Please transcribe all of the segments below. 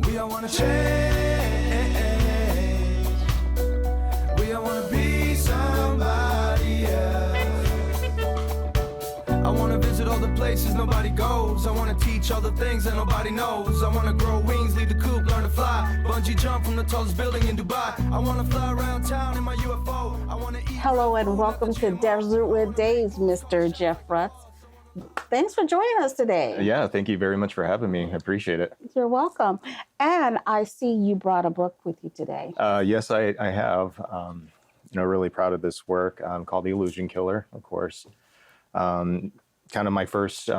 We all wanna change. We all wanna be somebody else. I wanna visit all the places nobody goes. I wanna teach all the things that nobody knows. I wanna grow wings, leave the coop, learn to fly. Bungee jump from the tallest building in Dubai. I wanna fly around town in my UFO. I wanna eat. Hello and welcome to Desertwood Days, Mr. Jeff Rutz. Thanks for joining us today. Yeah, thank you very much for having me. I appreciate it. You're welcome. And I see you brought a book with you today. Yes, I have. Really proud of this work called The Illusion Killer, of course. Kind of my first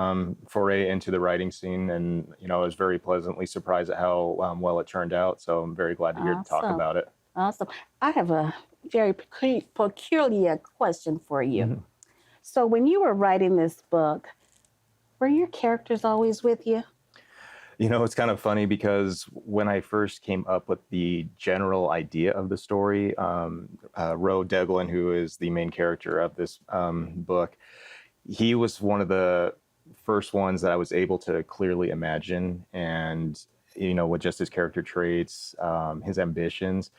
foray into the writing scene, and I was very pleasantly surprised at how well it turned out. So I'm very glad to hear to talk about it. Awesome. I have a very peculiar question for you. Mm-hmm. So when you were writing this book, were your characters always with you? It's kind of funny because when I first came up with the general idea of the story, Ro Deglin, who is the main character of this book, he was one of the first ones that I was able to clearly imagine. And, with just his character traits, his ambitions,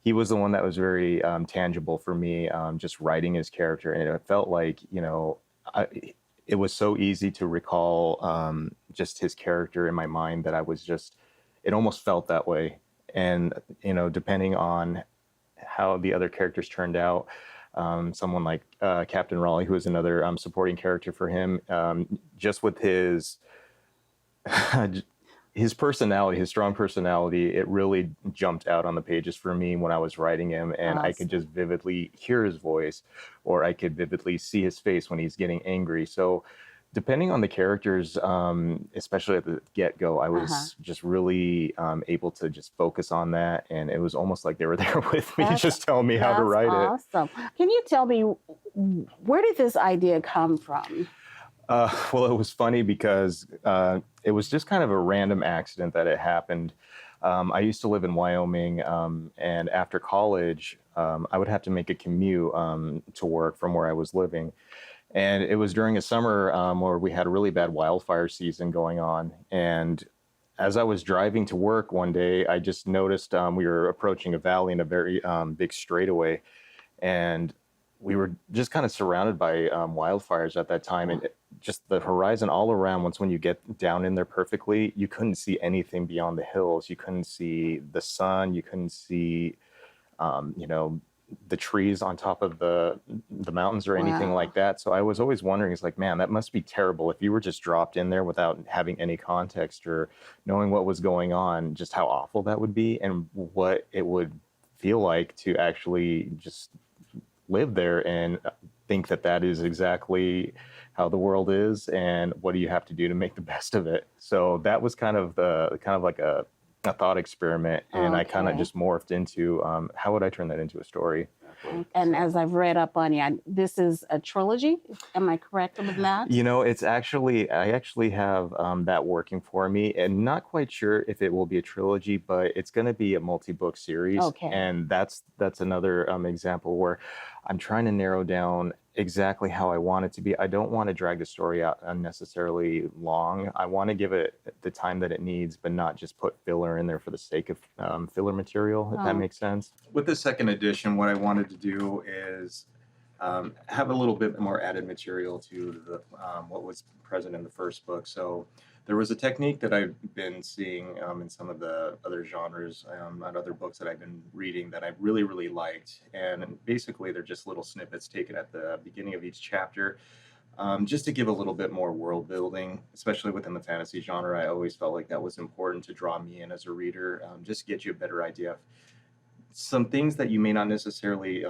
he was the one that was very tangible for me, just writing his character. And it felt like, it was so easy to recall just his character in my mind that it almost felt that way. And, depending on how the other characters turned out, someone like Captain Raleigh, who is another supporting character for him, just with his personality, his strong personality, it really jumped out on the pages for me when I was writing him. And I could just vividly hear his voice, or I could vividly see his face when he's getting angry. So depending on the characters, especially at the get-go, I was just really able to just focus on that. And it was almost like they were there with me, just telling me how to write it. Awesome. Can you tell me, where did this idea come from? Well, it was funny because it was just kind of a random accident that it happened. I used to live in Wyoming, and after college, I would have to make a commute to work from where I was living. And it was during a summer where we had a really bad wildfire season going on. And as I was driving to work one day, I just noticed we were approaching a valley in a very big straightaway. And we were just kind of surrounded by wildfires at that time. And just the horizon all around, when you get down in there perfectly, you couldn't see anything beyond the hills. You couldn't see the sun. You couldn't see, the trees on top of the mountains or anything like that. So I was always wondering, it's like, man, that must be terrible if you were just dropped in there without having any context or knowing what was going on, just how awful that would be and what it would feel like to actually just live there and think that is exactly how the world is, and what do you have to do to make the best of it. So that was kind of like a thought experiment, and I kind of just morphed into how would I turn that into a story. And as I've read up on you, this is a trilogy. Am I correct with that? I actually have that working for me, and not quite sure if it will be a trilogy, but it's going to be a multi-book series. Okay. And that's another example where I'm trying to narrow down exactly how I want it to be. I don't want to drag the story out unnecessarily long. I want to give it the time that it needs, but not just put filler in there for the sake of filler material, if that makes sense. With the second edition, what I wanted to do is have a little bit more added material to the what was present in the first book. So there was a technique that I've been seeing in some of the other genres and other books that I've been reading that I really, really liked. And basically, they're just little snippets taken at the beginning of each chapter, just to give a little bit more world building, especially within the fantasy genre. I always felt like that was important to draw me in as a reader, just to get you a better idea of some things that you may not necessarily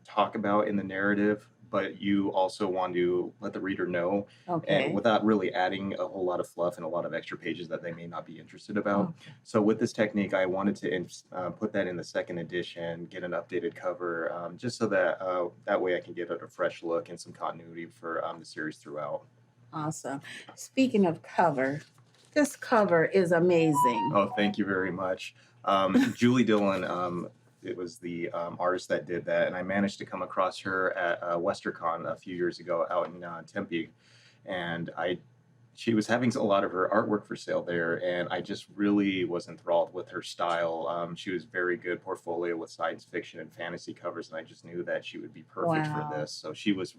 talk about in the narrative, but you also want to let the reader know, and without really adding a whole lot of fluff and a lot of extra pages that they may not be interested about. So with this technique, I wanted to put that in the second edition, get an updated cover, just so that that way I can get a fresh look and some continuity for the series throughout. Awesome. Speaking of cover, this cover is amazing. Oh, thank you very much. Julie Dillon, it was the artist that did that, and I managed to come across her at WesterCon a few years ago out in Tempe, and she was having a lot of her artwork for sale there, and I just really was enthralled with her style. She was very good portfolio with science fiction and fantasy covers, and I just knew that she would be perfect for Wow. this. So she was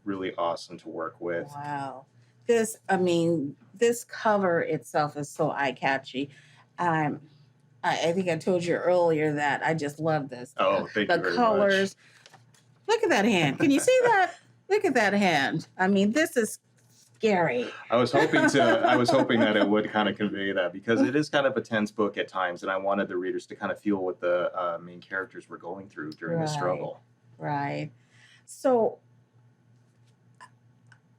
really awesome to work with. Wow. This cover itself is so eye-catchy. Um, I think I told you earlier that I just love this. Oh, thank The you very colors. Look at that hand. Can you see that? Look at that hand. This is scary. I was hoping that it would kind of convey that, because it is kind of a tense book at times, and I wanted the readers to kind of feel what the main characters were going through during the Right. struggle. Right. So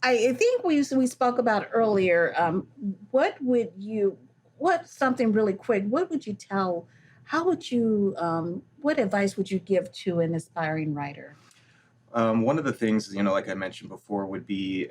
I think we spoke about earlier. What something really quick? What would you tell? How would you? What advice would you give to an aspiring writer? One of the things, like I mentioned before, would be,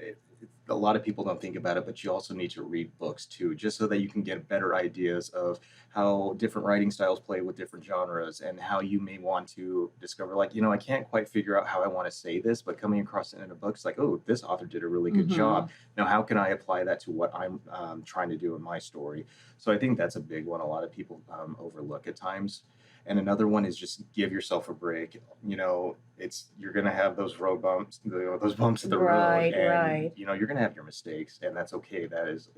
a lot of people don't think about it, but you also need to read books too, just so that you can get better ideas of how different writing styles play with different genres, and how you may want to discover, like, I can't quite figure out how I want to say this, but coming across it in a book, it's like, oh, this author did a really good job. Now, how can I apply that to what I'm trying to do in my story? So I think that's a big one a lot of people overlook at times. And another one is just give yourself a break. You're gonna have those road bumps, those bumps in the road, Right. and Right. you're gonna have your mistakes, and that's okay. That is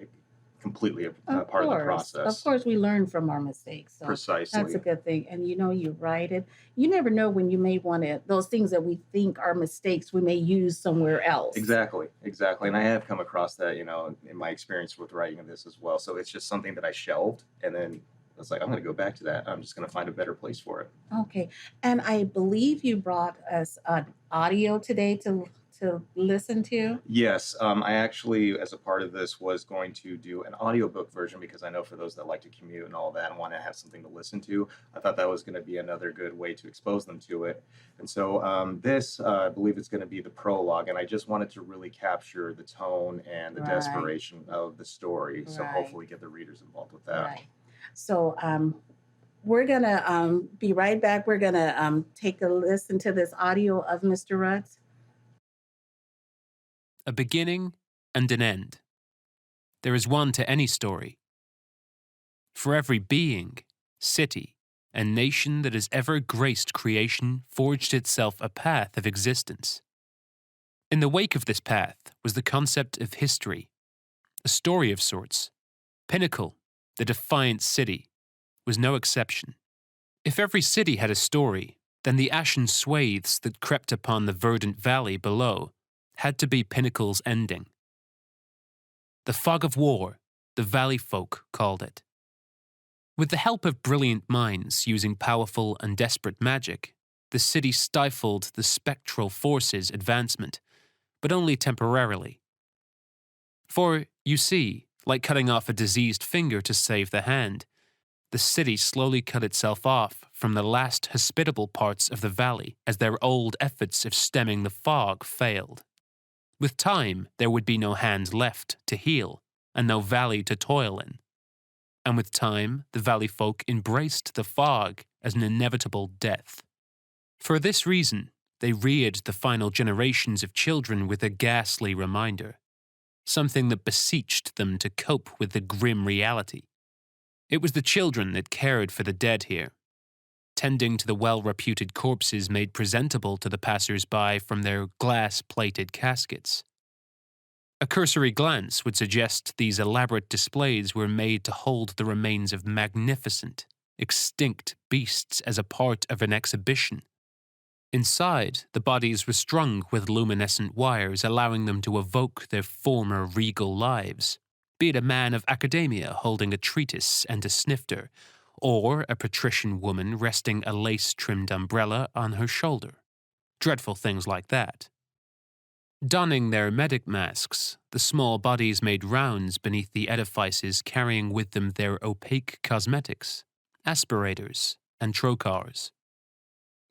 completely a Of part of the course. process. Of course, we learn from our mistakes. So that's a Precisely. good thing. And you write it. You never know when you may want to, those things that we think are mistakes, we may use somewhere else. Exactly. And I have come across that, in my experience with writing this as well. So it's just something that I shelved, and then I was like, I'm gonna go back to that. I'm just gonna find a better place for it. Okay. And I believe you brought us an audio today to listen to. Yes, I actually, as a part of this, was going to do an audiobook version, because I know for those that like to commute and all that and want to have something to listen to, I thought that was going to be another good way to expose them to it. And so this, I believe it's going to be the prologue, and I just wanted to really capture the tone and the Right. desperation of the story. So Right. hopefully get the readers involved with that. Right. So we're gonna be right back. We're gonna take a listen to this audio of Mr. Rutz. A beginning and an end. There is one to any story. For every being, city, and nation that has ever graced creation forged itself a path of existence. In the wake of this path was the concept of history, a story of sorts. Pinnacle, the defiant city, was no exception. If every city had a story, then the ashen swathes that crept upon the verdant valley below had to be Pinnacle's ending. The fog of war, the valley folk called it. With the help of brilliant minds using powerful and desperate magic, the city stifled the spectral force's advancement, but only temporarily. For, you see, like cutting off a diseased finger to save the hand, the city slowly cut itself off from the last hospitable parts of the valley as their old efforts of stemming the fog failed. With time, there would be no hand left to heal, and no valley to toil in. And with time, the valley folk embraced the fog as an inevitable death. For this reason, they reared the final generations of children with a ghastly reminder, something that beseeched them to cope with the grim reality. It was the children that cared for the dead here, tending to the well-reputed corpses made presentable to the passers-by from their glass-plated caskets. A cursory glance would suggest these elaborate displays were made to hold the remains of magnificent, extinct beasts as a part of an exhibition. Inside, the bodies were strung with luminescent wires, allowing them to evoke their former regal lives, be it a man of academia holding a treatise and a snifter, or a patrician woman resting a lace-trimmed umbrella on her shoulder. Dreadful things like that. Donning their medic masks, the small bodies made rounds beneath the edifices, carrying with them their opaque cosmetics, aspirators, and trocars.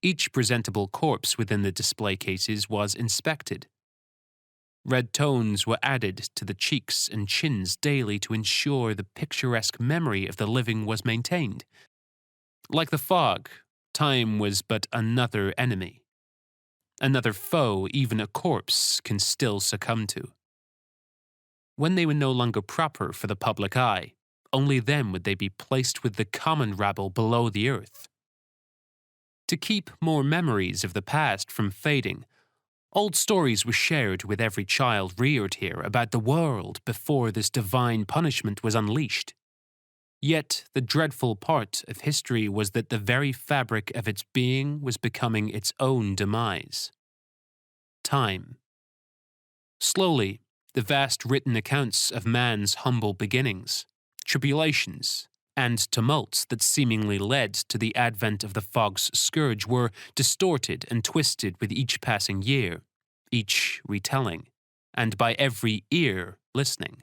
Each presentable corpse within the display cases was inspected. Red tones were added to the cheeks and chins daily to ensure the picturesque memory of the living was maintained. Like the fog, time was but another enemy. Another foe even a corpse can still succumb to. When they were no longer proper for the public eye, only then would they be placed with the common rabble below the earth. To keep more memories of the past from fading, old stories were shared with every child reared here about the world before this divine punishment was unleashed. Yet the dreadful part of history was that the very fabric of its being was becoming its own demise. Time. Slowly, the vast written accounts of man's humble beginnings, tribulations, and tumults that seemingly led to the advent of the fog's scourge were distorted and twisted with each passing year, each retelling, and by every ear listening.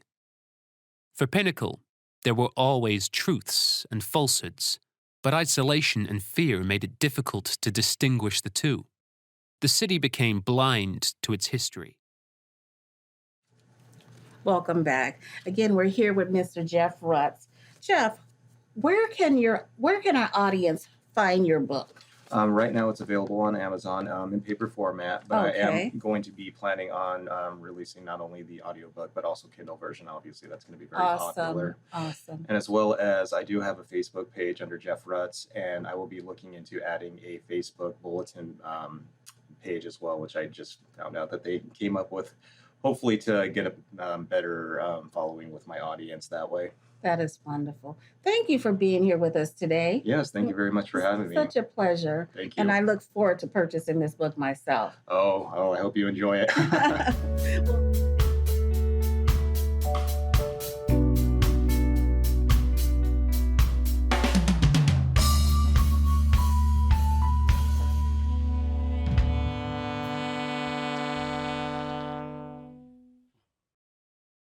For Pinnacle, there were always truths and falsehoods, but isolation and fear made it difficult to distinguish the two. The city became blind to its history. Welcome back. Again, we're here with Mr. Jeff Rutz. Jeff, where can our audience find your book? Right now it's available on Amazon in paper format, but Okay. I am going to be planning on releasing not only the audiobook, but also Kindle version. Obviously, that's going to be very popular. Awesome. And as well as I do have a Facebook page under Jeff Rutz, and I will be looking into adding a Facebook bulletin page as well, which I just found out that they came up with, hopefully to get a better following with my audience that way. That is wonderful. Thank you for being here with us today. Yes, thank you very much for having me. Such a pleasure. Thank you. And I look forward to purchasing this book myself. Oh, I hope you enjoy it.